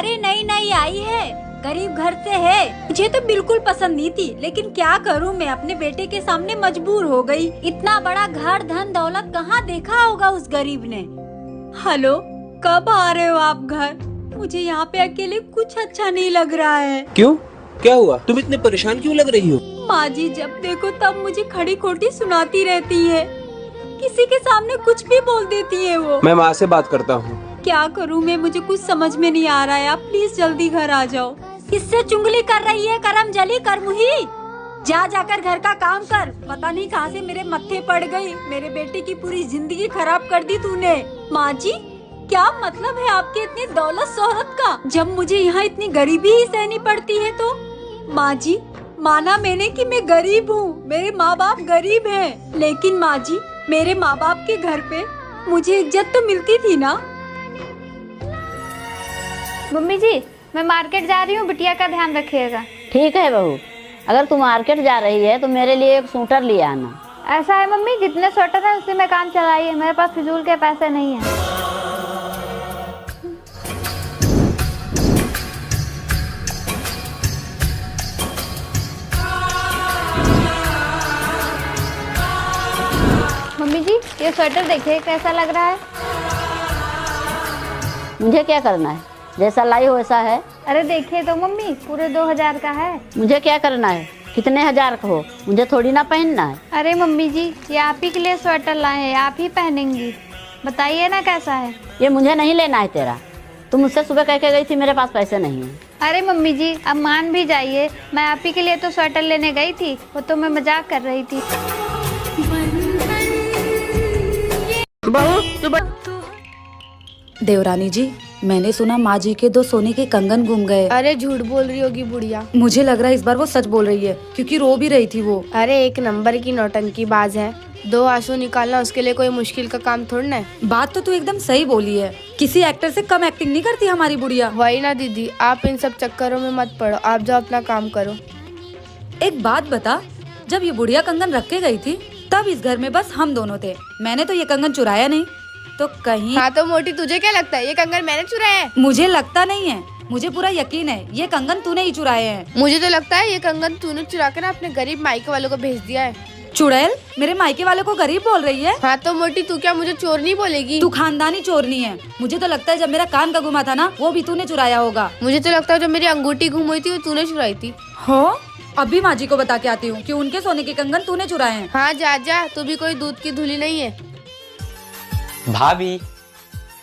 अरे नई नई आई है, गरीब घर से है। मुझे तो बिल्कुल पसंद नहीं थी, लेकिन क्या करूं, मैं अपने बेटे के सामने मजबूर हो गई। इतना बड़ा घर धन दौलत कहाँ देखा होगा उस गरीब ने। हेलो, कब आ रहे हो आप घर? मुझे यहाँ पे अकेले कुछ अच्छा नहीं लग रहा है। क्यों, क्या हुआ? तुम इतने परेशान क्यों लग रही हो? माँ जी जब देखो तब मुझे खड़ी खोटी सुनाती रहती है, किसी के सामने कुछ भी बोल देती है वो। मैं माँ से बात करता हूँ। क्या करूँ मैं, मुझे कुछ समझ में नहीं आ रहा है। आप प्लीज जल्दी घर आ जाओ। किससे चुगली कर रही है करमजली करमुही? जा जाकर घर का काम कर। पता नहीं कहाँ से मेरे मत्थे पड़ गई, मेरे बेटे की पूरी जिंदगी खराब कर दी तूने। माँ जी क्या मतलब है आपके इतनी दौलत शोहरत का, जब मुझे यहाँ इतनी गरीबी ही सहनी पड़ती है तो? माँ जी माना मैंने कि मैं गरीब हूँ, मेरे माँ बाप गरीब हैं, लेकिन माँ जी मेरे माँ बाप के घर पे मुझे इज्जत तो मिलती थी ना। मम्मी जी मैं मार्केट जा रही हूँ, बिटिया का ध्यान रखिएगा। ठीक है बहू, अगर तुम मार्केट जा रही है तो मेरे लिए एक स्वेटर ले आना। ऐसा है मम्मी, जितने स्वेटर है उसी में काम चलाइए, मेरे पास फिजूल के पैसे नहीं है। मम्मी जी ये स्वेटर देखिए कैसा लग रहा है। मुझे क्या करना है, जैसा लाई हो वैसा है। अरे देखिए तो मम्मी, पूरे 2000 का है। मुझे क्या करना है, कितने हजार का हो, मुझे थोड़ी ना पहनना है। अरे मम्मी जी ये आप ही के लिए स्वेटर लाए हैं, आप ही पहनेंगी, बताइए ना कैसा है। ये मुझे नहीं लेना है तेरा, तुम मुझसे सुबह कह के गई थी मेरे पास पैसे नहीं है। अरे मम्मी जी अब मान भी जाइए, मैं आप ही के लिए तो स्वेटर लेने गई थी, वो तो मैं मजाक कर रही थी। देवरानी जी मैंने सुना माँ जी के 2 सोने के कंगन गुम गए। अरे झूठ बोल रही होगी बुढ़िया। मुझे लग रहा है इस बार वो सच बोल रही है, क्योंकि रो भी रही थी वो। अरे एक नंबर की नौटंकी बाज है, 2 आंसू निकालना उसके लिए कोई मुश्किल का काम थोड़ा ना है। बात तो तू एकदम सही बोली है, किसी एक्टर से कम एक्टिंग नहीं करती हमारी बुढ़िया। वही ना दीदी, आप इन सब चक्करों में मत पड़ो, आप जाओ अपना काम करो। एक बात बता, जब ये बुढ़िया कंगन रख के गई थी तब इस घर में बस हम दोनों थे, मैंने तो ये कंगन चुराया नहीं। तो कहीं हाँ तो मोटी तुझे क्या लगता है ये कंगन मैंने चुराया है? मुझे लगता नहीं है, मुझे पूरा यकीन है ये कंगन तूने ही चुराए हैं। मुझे तो लगता है ये कंगन तूने चुरा कर ना अपने गरीब मायके वालों को भेज दिया है। चुड़ैल, मेरे मायके वालों को गरीब बोल रही है? हाँ तो मोटी तू क्या मुझे चोर नहीं बोलेगी? तू खानदानी चोरनी है। मुझे तो लगता है जब मेरा कान का गुमा था ना, वो भी तूने चुराया होगा। मुझे तो लगता है जब मेरी अंगूठी गुम हुई थी वो तूने चुराई थी। हो, अभी माँ जी को बता के आती हूँ कि उनके सोने के कंगन तूने चुराए हैं। हाँ जा जा, तू भी कोई दूध की धुली नहीं है। भाभी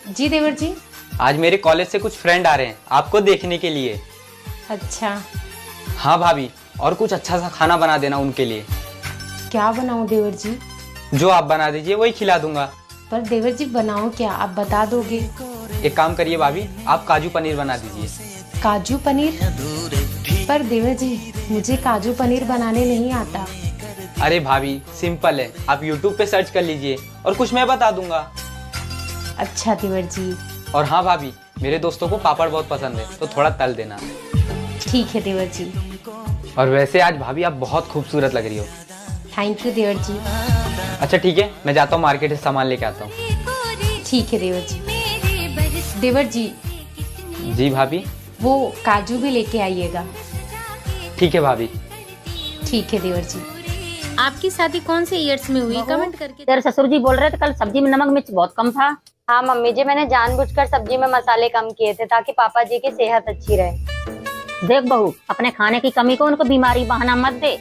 जी देवर जी। आज मेरे कॉलेज से कुछ फ्रेंड आ रहे हैं आपको देखने के लिए। अच्छा। हाँ भाभी, और कुछ अच्छा सा खाना बना देना उनके लिए। क्या बनाऊं देवर जी? जो आप बना दीजिए वही खिला दूंगा। पर देवर जी बनाऊं क्या, आप बता दोगे? एक काम करिए भाभी, आप काजू पनीर बना दीजिए। काजू पनीर? पर देवर जी मुझे काजू पनीर बनाने नहीं आता। अरे भाभी सिंपल है, आप यूट्यूब पे सर्च कर लीजिए और कुछ मैं बता दूंगा। अच्छा देवर जी। और हाँ भाभी, मेरे दोस्तों को पापड़ बहुत पसंद है तो थोड़ा तल देना। ठीक है देवर जी। और वैसे आज भाभी आप बहुत खूबसूरत लग रही हो। थैंक यू देवर जी। अच्छा ठीक है, मैं जाता हूँ मार्केट से सामान लेके आता हूँ। ठीक है देवर जी। देवर जी। जी भाभी। वो काजू भी लेके आइएगा। ठीक है भाभी। ठीक है देवर जी। आपकी शादी कौन से ईयर्स में हुई, कमेंट करके। तेरे ससुर जी बोल रहे थे कल सब्जी में नमक मिर्च बहुत कम था। हाँ मम्मी जी, मैंने जानबूझकर सब्जी में मसाले कम किए थे ताकि पापा जी की सेहत अच्छी रहे। देख बहू, अपने खाने की कमी को उनको बीमारी बहाना मत दे।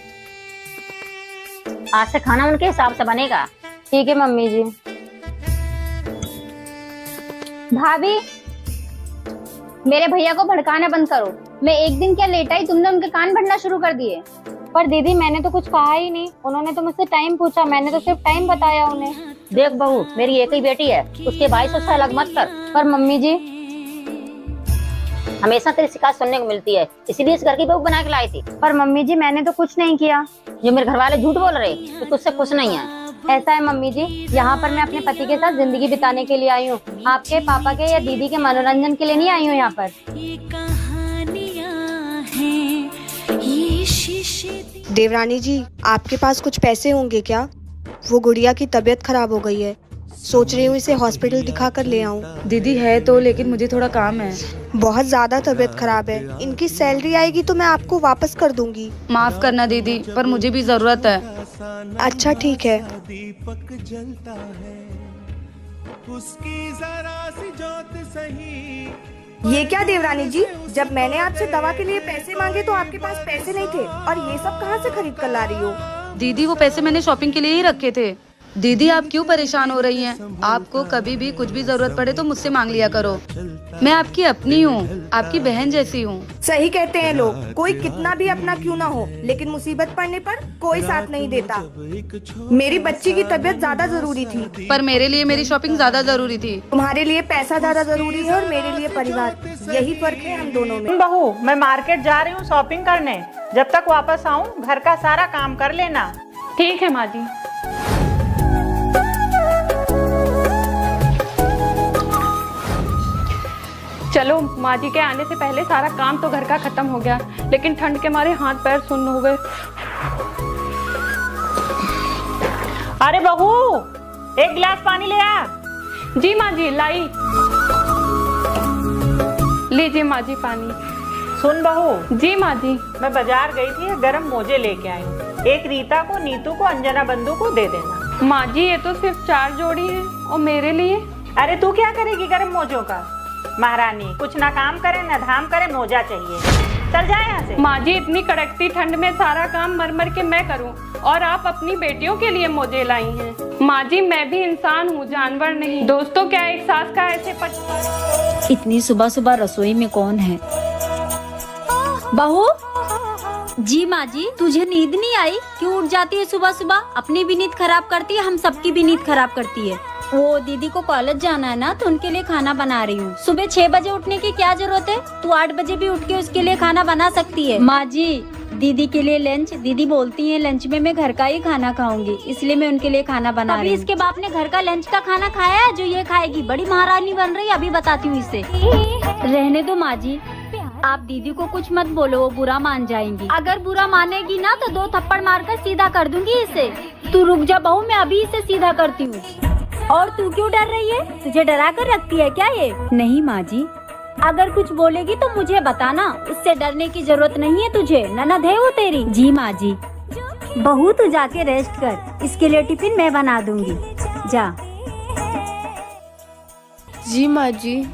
आज से खाना उनके हिसाब से बनेगा। ठीक है मम्मी जी। भाभी मेरे भैया को भड़काना बंद करो। मैं एक दिन क्या लेट आई, तुमने उनके कान भरना शुरू कर दिए। पर दीदी मैंने तो कुछ कहा ही नहीं, उन्होंने तो मुझसे टाइम पूछा, मैंने तो सिर्फ टाइम बताया उन्हें। देख बहू, मेरी एक ही बेटी है, उसके भाई से अलग मत कर। पर मम्मी जी हमेशा तेरी शिकायत सुनने को मिलती है, इसीलिए इस घर की बहू बना के लाई थी। पर मम्मी जी मैंने तो कुछ नहीं किया। जो मेरे घर वाले झूठ बोल रहे तो तुझसे कुछ नहीं है। ऐसा है मम्मी जी, यहाँ पर मैं अपने पति के साथ जिंदगी बिताने के लिए आई हूँ, आपके पापा के या दीदी के मनोरंजन के लिए नहीं आई हूँ यहाँ पर। देवरानी जी आपके पास कुछ पैसे होंगे क्या? वो गुड़िया की तबीयत खराब हो गई है, सोच रही हूँ इसे हॉस्पिटल दिखा कर ले आऊँ। दीदी है तो, लेकिन मुझे थोड़ा काम है। बहुत ज्यादा तबीयत खराब है। इनकी सैलरी आएगी तो मैं आपको वापस कर दूंगी। माफ करना दीदी, पर मुझे भी जरूरत है। अच्छा ठीक है। ये क्या देवरानी जी, जब मैंने आपसे दवा के लिए पैसे मांगे तो आपके पास पैसे नहीं थे, और ये सब कहाँ से खरीद कर ला रही हो? दीदी वो पैसे मैंने शॉपिंग के लिए ही रखे थे। दीदी आप क्यों परेशान हो रही हैं? आपको कभी भी कुछ भी जरूरत पड़े तो मुझसे मांग लिया करो। मैं आपकी अपनी हूँ, आपकी बहन जैसी हूँ। सही कहते हैं लोग, कोई कितना भी अपना क्यों ना हो, लेकिन मुसीबत पड़ने पर कोई साथ नहीं देता। मेरी बच्ची की तबीयत ज्यादा जरूरी थी, पर मेरे लिए मेरी शॉपिंग ज्यादा जरूरी थी। तुम्हारे लिए पैसा ज्यादा जरूरी है और मेरे लिए परिवार। यही फर्क है हम दोनों में। बहू, मैं मार्केट जा रही हूँ शॉपिंग करने। जब तक वापस आऊँ घर का सारा काम कर लेना। ठीक है माँ जी। चलो, माँ जी के आने से पहले सारा काम तो घर का खत्म हो गया, लेकिन ठंड के मारे हाथ पैर सुन्न हो गए। अरे बहू, एक गिलास पानी ले आ। जी माँ जी, लाई। लीजिए माँ जी पानी। सुन बहू। जी माँ जी। मैं बाजार गई थी, गरम मोजे लेके आई हूँ। एक रीता को, नीतू को, अंजना बंधु को दे देना। माँ जी ये तो सिर्फ 4 जोड़ी है, और मेरे लिए? अरे तू क्या करेगी गरम मोजों का? महारानी कुछ ना काम करे ना धाम करे, मोजा चाहिए। चल जाए यहाँ से। माँ जी इतनी कड़कती ठंड में सारा काम मर मर के मैं करूँ, और आप अपनी बेटियों के लिए मोजे लाई हैं। माँ जी मैं भी इंसान हूँ, जानवर नहीं। दोस्तों क्या एक सास का ऐसे इतनी सुबह सुबह रसोई में कौन है? बहू। जी माँ जी, तुझे नींद नहीं आई? क्यों उठ जाती है सुबह सुबह? अपनी भी नींद खराब करती है, हम सबकी भी नींद खराब करती है। वो दीदी को कॉलेज जाना है ना, तो उनके लिए खाना बना रही हूँ। सुबह 6 बजे उठने की क्या जरूरत है? तू 8 बजे भी उठ के उसके लिए खाना बना सकती है। माँ जी दीदी के लिए लंच, दीदी बोलती है लंच में मैं घर का ही खाना खाऊंगी, इसलिए मैं उनके लिए खाना बना रही हूँ। इसके बाप ने घर का लंच का खाना खाया है जो ये खाएगी? बड़ी महारानी बन रही है, अभी बताती हूँ इसे। रहने दो माँ जी, आप दीदी को कुछ मत बोलो, वो बुरा मान जाएंगी। अगर बुरा मानेगी ना तो 2 थप्पड़ मारकर सीधा कर दूंगी इसे। तू रुक जा बहू, मैं अभी इसे सीधा करती हूँ। और तू क्यों डर रही है? तुझे डरा कर रखती है क्या ये? नहीं माँ जी, अगर कुछ बोलेगी तो मुझे बताना, उससे डरने की जरूरत नहीं है तुझे। ननद है वो तेरी। जी माँ जी। बहू तू जाके रेस्ट कर, इसके लिए टिफिन मैं बना दूंगी, जा। जी माँ जी।